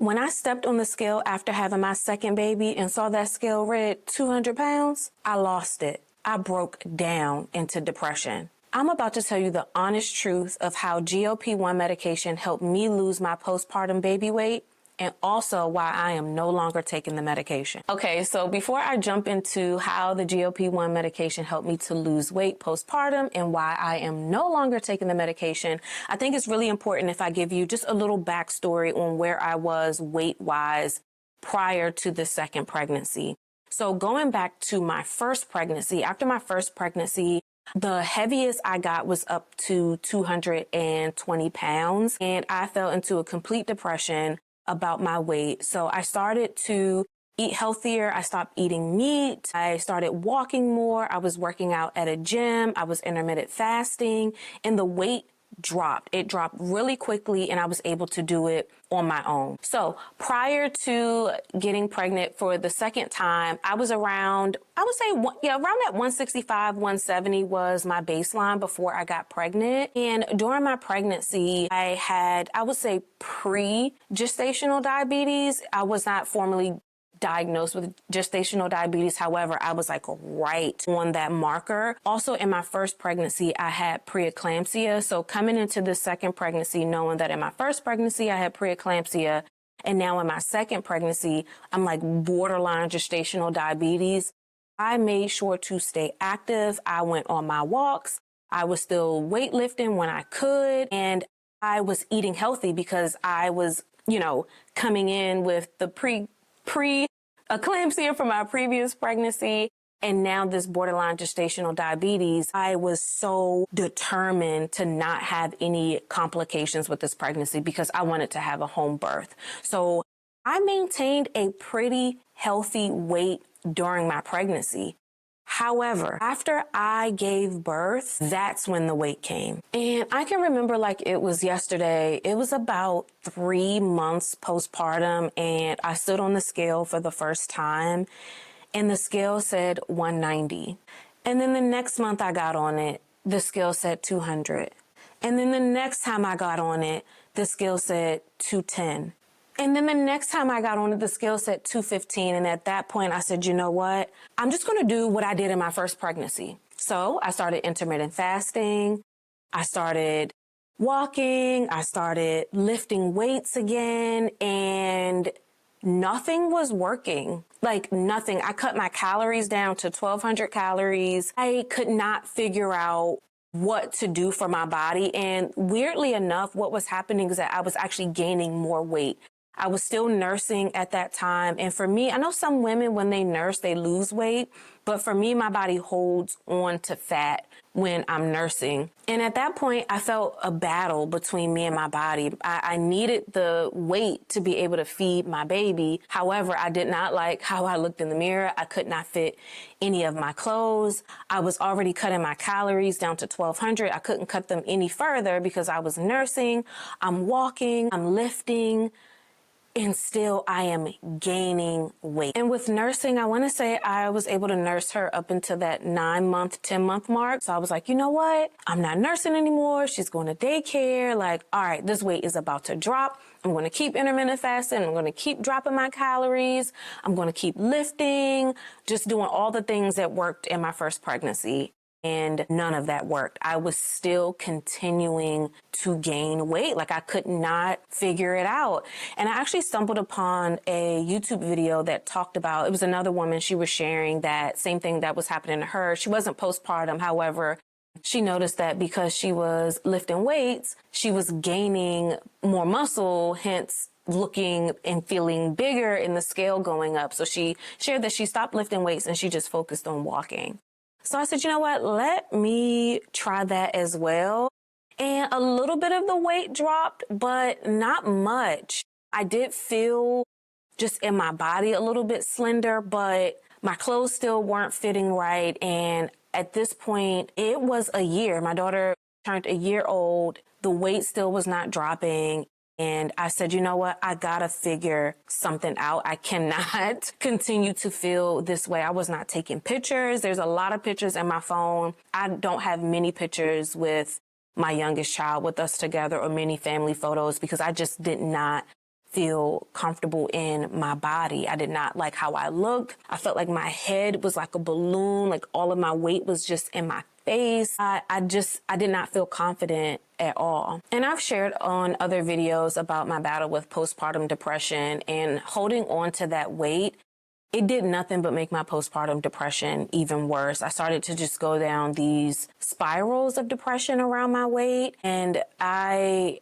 When I stepped on the scale after having my second baby and saw that scale read 200 pounds, I lost it. I broke down into depression. I'm about to tell you the honest truth of how GLP-1 medication helped me lose my postpartum baby weight, and also why I am no longer taking the medication. Okay, so before I jump into how the GLP-1 medication helped me to lose weight postpartum and why I am no longer taking the medication, I think it's really important if I give you just a little backstory on where I was weight-wise prior to the second pregnancy. So going back to my first pregnancy, after my first pregnancy, the heaviest I got was up to 220 pounds, and I fell into a complete depression about my weight. So I started to eat healthier. I stopped eating meat. I started walking more. I was working out at a gym. I was intermittent fasting, and the weight dropped. It dropped really quickly, and I was able to do it on my own. So prior to getting pregnant for the second time, I was around, I would say, around that 165, 170 was my baseline before I got pregnant. And during my pregnancy, I had, I would say, pre-gestational diabetes. I was not formally diagnosed with gestational diabetes. However, I was like right on that marker. Also, in my first pregnancy, I had preeclampsia. So coming into the second pregnancy, knowing that in my first pregnancy, I had preeclampsia, and now in my second pregnancy, I'm like borderline gestational diabetes, I made sure to stay active. I went on my walks. I was still weightlifting when I could, and I was eating healthy because I was, coming in with the pre-eclampsia from my previous pregnancy, and now this borderline gestational diabetes. I was so determined to not have any complications with this pregnancy because I wanted to have a home birth. So I maintained a pretty healthy weight during my pregnancy. However, after I gave birth, that's when the weight came. And I can remember like it was yesterday. It was about 3 months postpartum, and I stood on the scale for the first time, and the scale said 190. And then the next month I got on it, the scale said 200. And then the next time I got on it, the scale said 210. And then the next time I got on it, the scale said 215. And at that point, I said, you know what? I'm just going to do what I did in my first pregnancy. So I started intermittent fasting. I started walking. I started lifting weights again, and nothing was working. Like nothing. I cut my calories down to 1,200 calories. I could not figure out what to do for my body. And weirdly enough, what was happening is that I was actually gaining more weight. I was still nursing at that time. And for me, I know some women, when they nurse, they lose weight. But for me, my body holds on to fat when I'm nursing. And at that point, I felt a battle between me and my body. I needed the weight to be able to feed my baby. However, I did not like how I looked in the mirror. I could not fit any of my clothes. I was already cutting my calories down to 1,200. I couldn't cut them any further because I was nursing. I'm walking, I'm lifting, and still I am gaining weight. And with nursing, I want to say I was able to nurse her up until that 9-month, 10-month mark. So I was like, you know what? I'm not nursing anymore. She's going to daycare. Like, all right, this weight is about to drop. I'm going to keep intermittent fasting. I'm going to keep dropping my calories. I'm going to keep lifting, just doing all the things that worked in my first pregnancy. And none of that worked. I was still continuing to gain weight. Like I could not figure it out. And I actually stumbled upon a YouTube video that talked about, it was another woman, she was sharing that same thing that was happening to her. She wasn't postpartum. However, she noticed that because she was lifting weights, she was gaining more muscle, hence looking and feeling bigger and the scale going up. So she shared that she stopped lifting weights and she just focused on walking. So I said, you know what, let me try that as well. And a little bit of the weight dropped, but not much. I did feel just in my body a little bit slender, but my clothes still weren't fitting right. And at this point, it was a year. My daughter turned a year old. The weight still was not dropping. And I said, you know what? I gotta figure something out. I cannot continue to feel this way. I was not taking pictures. There's a lot of pictures in my phone. I don't have many pictures with my youngest child with us together or many family photos because I just did not feel comfortable in my body. I did not like how I looked. I felt like my head was like a balloon, like all of my weight was just in my face. I did not feel confident at all. And I've shared on other videos about my battle with postpartum depression, and holding on to that weight, it did nothing but make my postpartum depression even worse. I started to just go down these spirals of depression around my weight, and I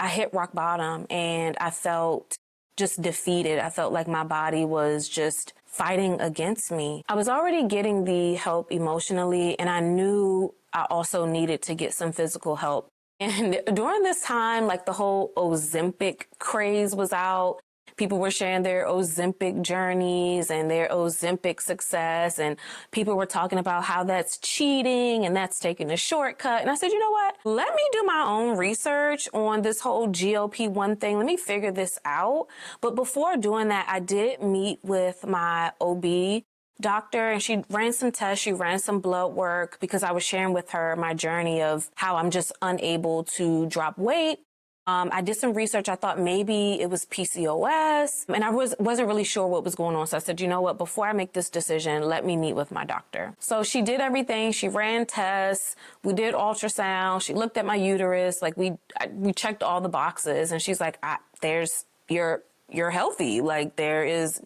hit rock bottom, and I felt just defeated. I felt like my body was just fighting against me. I was already getting the help emotionally, and I knew I also needed to get some physical help. And during this time, like the whole Ozempic craze was out. People were sharing their Ozempic journeys and their Ozempic success, and people were talking about how that's cheating and that's taking a shortcut. And I said, you know what? Let me do my own research on this whole GLP-1 thing. Let me figure this out. But before doing that, I did meet with my OB doctor, and she ran some tests. She ran some blood work because I was sharing with her my journey of how I'm just unable to drop weight. I did some research. I thought maybe it was PCOS, and I wasn't really sure what was going on. So I said, you know what, before I make this decision, let me meet with my doctor. So she did everything. She ran tests. We did ultrasound. She looked at my uterus. Like we checked all the boxes, and she's like, you're healthy. Like there is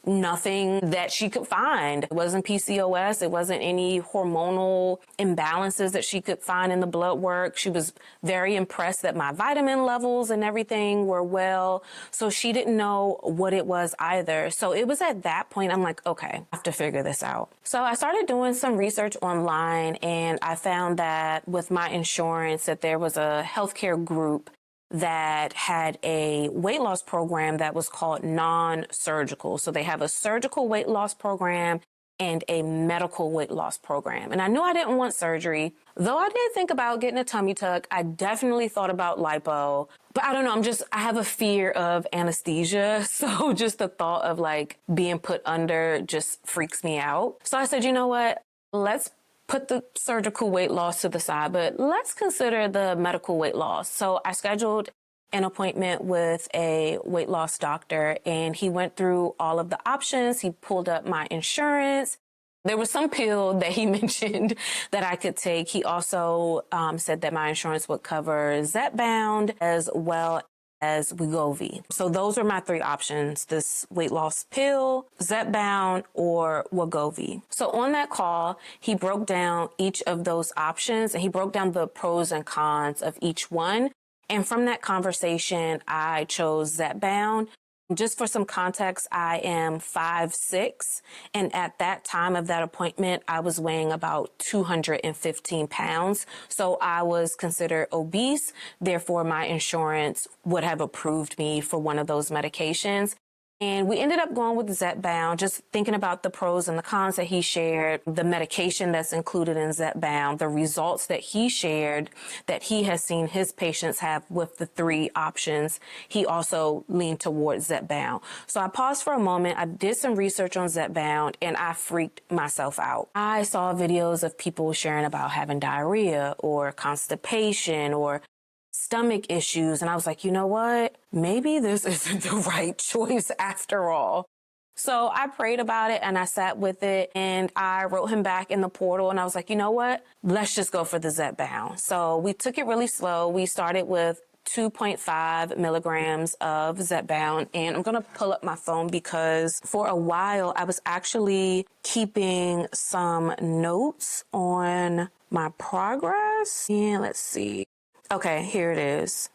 nothing that she could find. It wasn't PCOS. It wasn't any hormonal imbalances that she could find in the blood work. She was very impressed that my vitamin levels and everything were well. So she didn't know what it was either. So it was at that point, I'm like, okay, I have to figure this out. So I started doing some research online, and I found that with my insurance that there was a healthcare group that had a weight loss program that was called non-surgical. So they have a surgical weight loss program and a medical weight loss program. And I knew I didn't want surgery. Though I did think about getting a tummy tuck, I definitely thought about lipo. But I don't know, I have a fear of anesthesia. So just the thought of like being put under just freaks me out. So I said, you know what? Let's put the surgical weight loss to the side, but let's consider the medical weight loss. So I scheduled an appointment with a weight loss doctor, and he went through all of the options. He pulled up my insurance. There was some pill that he mentioned that I could take. He also said that my insurance would cover Zepbound as well as Wegovy. So those were my three options: this weight loss pill, Zepbound, or Wegovy. So on that call, he broke down each of those options, and he broke down the pros and cons of each one. And from that conversation, I chose Zepbound. Just for some context, I am 5'6", and at that time of that appointment, I was weighing about 215 pounds. So I was considered obese. Therefore, my insurance would have approved me for one of those medications. And we ended up going with Zepbound, just thinking about the pros and the cons that he shared, the medication that's included in Zepbound, the results that he shared that he has seen his patients have with the three options. He also leaned towards Zepbound. So I paused for a moment. I did some research on Zepbound, and I freaked myself out. I saw videos of people sharing about having diarrhea or constipation or stomach issues. And I was like, you know what? Maybe this isn't the right choice after all. So I prayed about it, and I sat with it, and I wrote him back in the portal, and I was like, you know what? Let's just go for the Zepbound. So we took it really slow. We started with 2.5 milligrams of Zepbound, and I'm going to pull up my phone because for a while I was actually keeping some notes on my progress. And let's see. Okay, here it is.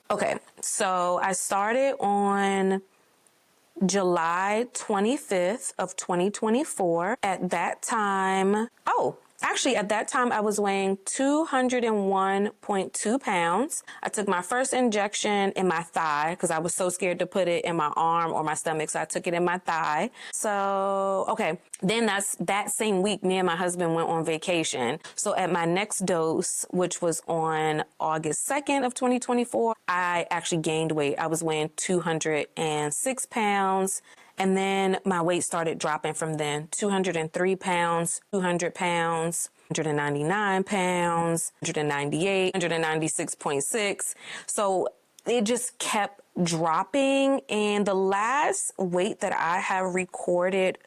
Okay, so I started on July 25th of 2024. At that time, at that time I was weighing 201.2 pounds. I took my first injection in my thigh because I was so scared to put it in my arm or my stomach, so I took it in my thigh. So, okay, then that same week, me and my husband went on vacation. So at my next dose, which was on August 2nd of 2024, I actually gained weight. I was weighing 206 pounds. And then my weight started dropping from then. 203 pounds, 200 pounds, 199 pounds, 198, 196.6. So it just kept dropping, and the last weight that I have recorded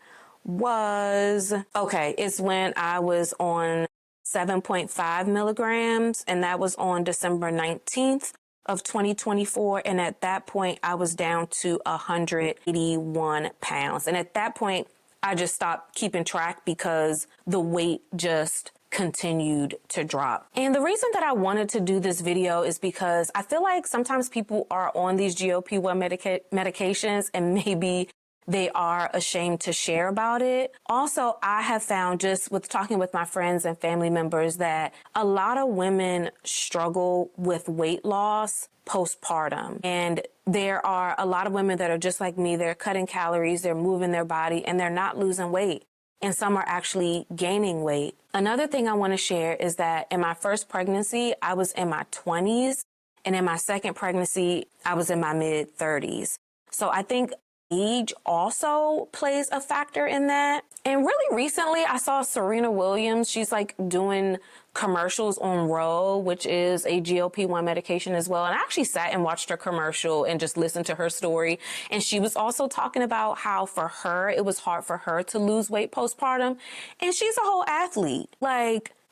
was, it's when I was on 7.5 milligrams, and that was on December 19th of 2024. And at that point, I was down to 181 pounds. And at that point, I just stopped keeping track because the weight just continued to drop. And the reason that I wanted to do this video is because I feel like sometimes people are on these GLP-1 medications and maybe they are ashamed to share about it. Also, I have found just with talking with my friends and family members that a lot of women struggle with weight loss postpartum. And there are a lot of women that are just like me. They're cutting calories, they're moving their body, and they're not losing weight. And some are actually gaining weight. Another thing I want to share is that in my first pregnancy, I was in my 20s. And in my second pregnancy, I was in my mid 30s. So I think age also plays a factor in that. And really recently, I saw Serena Williams. She's like doing commercials on Ro, which is a GLP-1 medication as well. And I actually sat and watched her commercial and just listened to her story. And she was also talking about how for her, it was hard for her to lose weight postpartum. And she's a whole athlete.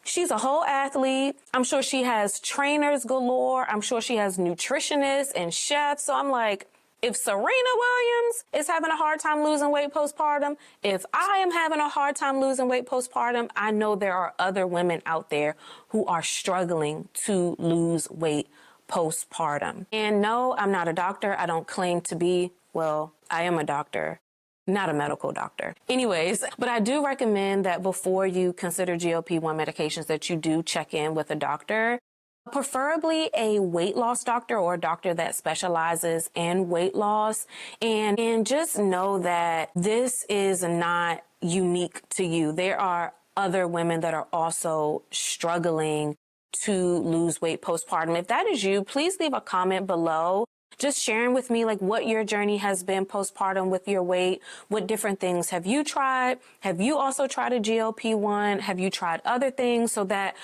She's a whole athlete. I'm sure she has trainers galore. I'm sure she has nutritionists and chefs. So I'm like, if Serena Williams is having a hard time losing weight postpartum, if I am having a hard time losing weight postpartum, I know there are other women out there who are struggling to lose weight postpartum. And no, I'm not a doctor. I don't claim to be. Well, I am a doctor, not a medical doctor. Anyways, but I do recommend that before you consider GLP-1 medications that you do check in with a doctor. Preferably a weight loss doctor or a doctor that specializes in weight loss. And just know that this is not unique to you. There are other women that are also struggling to lose weight postpartum. If that is you, please leave a comment below. Just sharing with me like what your journey has been postpartum with your weight. What different things have you tried? Have you also tried a GLP-1? Have you tried other things so that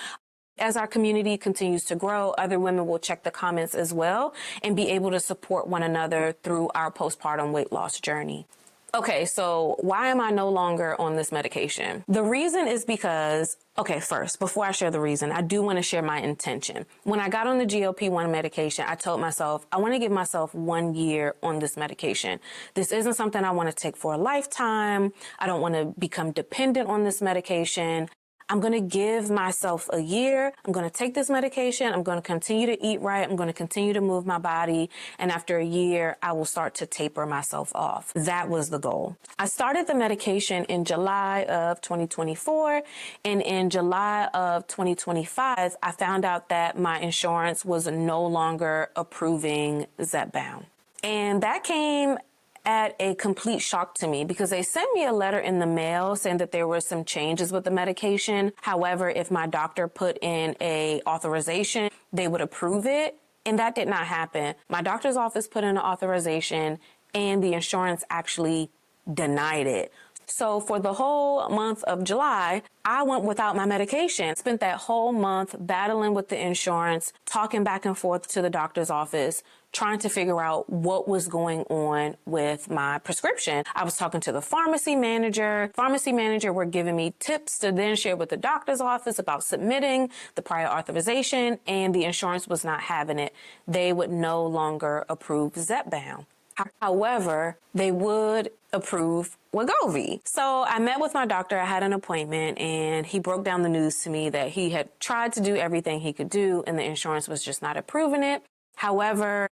as our community continues to grow, other women will check the comments as well and be able to support one another through our postpartum weight loss journey. Okay, so why am I no longer on this medication? The reason is because, first, before I share the reason, I do want to share my intention. When I got on the GLP-1 medication, I told myself, I want to give myself 1 year on this medication. This isn't something I want to take for a lifetime. I don't want to become dependent on this medication. I'm going to give myself a year. I'm going to take this medication. I'm going to continue to eat right. I'm going to continue to move my body. And after a year, I will start to taper myself off. That was the goal. I started the medication in July of 2024. And in July of 2025, I found out that my insurance was no longer approving Zepbound. And that came at a complete shock to me because they sent me a letter in the mail saying that there were some changes with the medication. However, if my doctor put in a authorization, they would approve it. And that did not happen. My doctor's office put in an authorization and the insurance actually denied it. So for the whole month of July, I went without my medication. Spent that whole month battling with the insurance, talking back and forth to the doctor's office, trying to figure out what was going on with my prescription. I was talking to the pharmacy manager. Pharmacy manager were giving me tips to then share with the doctor's office about submitting the prior authorization, and the insurance was not having it. They would no longer approve Zepbound. However, they would approve Wegovy. So I met with my doctor. I had an appointment and he broke down the news to me that he had tried to do everything he could do and the insurance was just not approving it. However,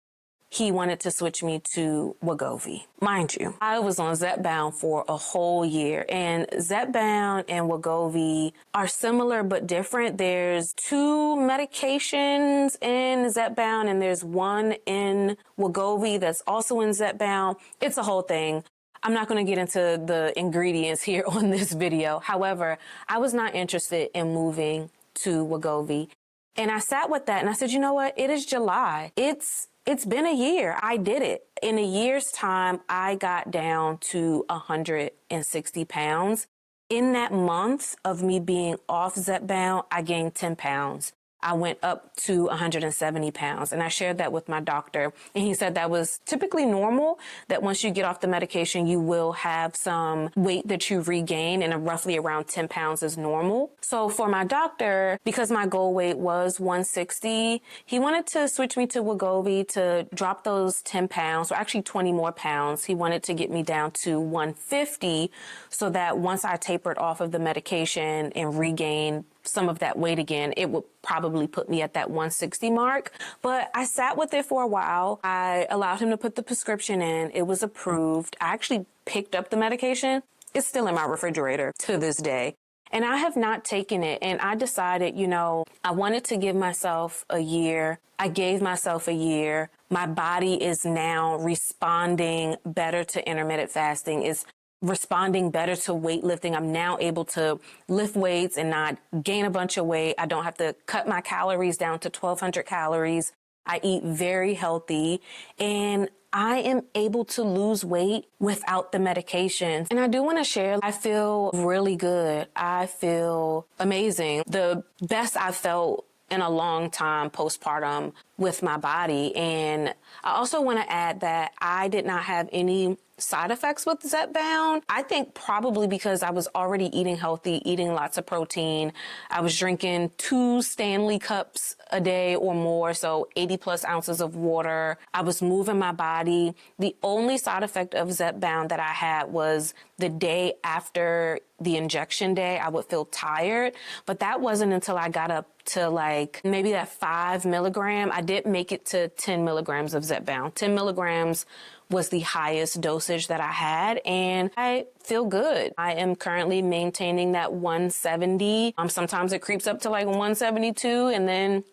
he wanted to switch me to Wegovy. Mind you, I was on Zepbound for a whole year, and Zepbound and Wegovy are similar but different. There's 2 medications in Zepbound, and there's one in Wegovy that's also in Zepbound. It's a whole thing. I'm not going to get into the ingredients here on this video. However, I was not interested in moving to Wegovy. And I sat with that and I said, you know what? It is July. It's been a year. I did it. In a year's time, I got down to 160 pounds. In that month of me being off Zepbound, I gained 10 pounds. I went up to 170 pounds. And I shared that with my doctor. And he said that was typically normal, that once you get off the medication, you will have some weight that you regain, and roughly around 10 pounds is normal. So for my doctor, because my goal weight was 160, he wanted to switch me to Wegovy to drop those 10 pounds, or actually 20 more pounds. He wanted to get me down to 150 so that once I tapered off of the medication and regained some of that weight again, it would probably put me at that 160 mark. But I sat with it for a while. I allowed him to put the prescription in. It was approved. I actually picked up the medication. It's still in my refrigerator to this day. And I have not taken it. And I decided, I wanted to give myself a year. I gave myself a year. My body is now responding better to intermittent fasting. It's responding better to weightlifting. I'm now able to lift weights and not gain a bunch of weight. I don't have to cut my calories down to 1,200 calories. I eat very healthy, and I am able to lose weight without the medications. And I do want to share, I feel really good. I feel amazing. The best I've felt in a long time postpartum with my body. And I also want to add that I did not have any side effects with Zepbound. I think probably because I was already eating healthy, eating lots of protein. I was drinking 2 Stanley cups a day or more, so 80 plus ounces of water. I was moving my body. The only side effect of Zepbound that I had was the day after the injection day, I would feel tired, but that wasn't until I got up to like maybe that 5 milligram. I did make it to 10 milligrams of Zepbound. 10 milligrams was the highest dosage that I had, and I feel good. I am currently maintaining that 170. Sometimes it creeps up to like 172, and then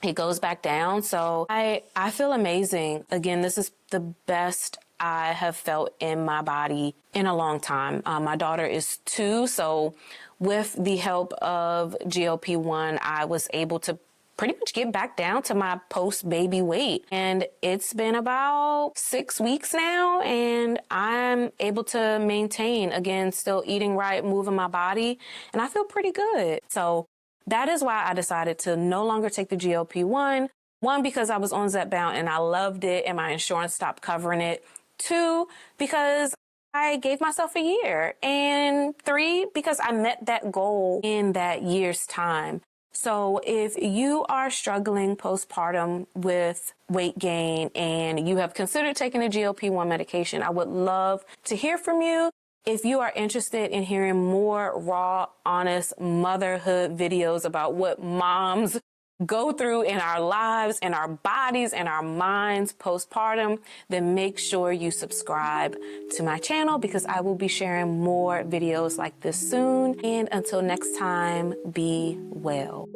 it goes back down. So I feel amazing. Again, this is the best I have felt in my body in a long time. My daughter is 2, so with the help of GLP-1, I was able to pretty much get back down to my post-baby weight. And it's been about 6 weeks now, and I'm able to maintain, again, still eating right, moving my body, and I feel pretty good. So that is why I decided to no longer take the GLP-1. 1, because I was on Zepbound and I loved it and my insurance stopped covering it. 2, because I gave myself a year. And 3, because I met that goal in that year's time. So if you are struggling postpartum with weight gain and you have considered taking a GLP-1 medication, I would love to hear from you. If you are interested in hearing more raw, honest motherhood videos about what moms go through in our lives, in our bodies, and our minds postpartum, then make sure you subscribe to my channel, because I will be sharing more videos like this soon. And until next time, be well.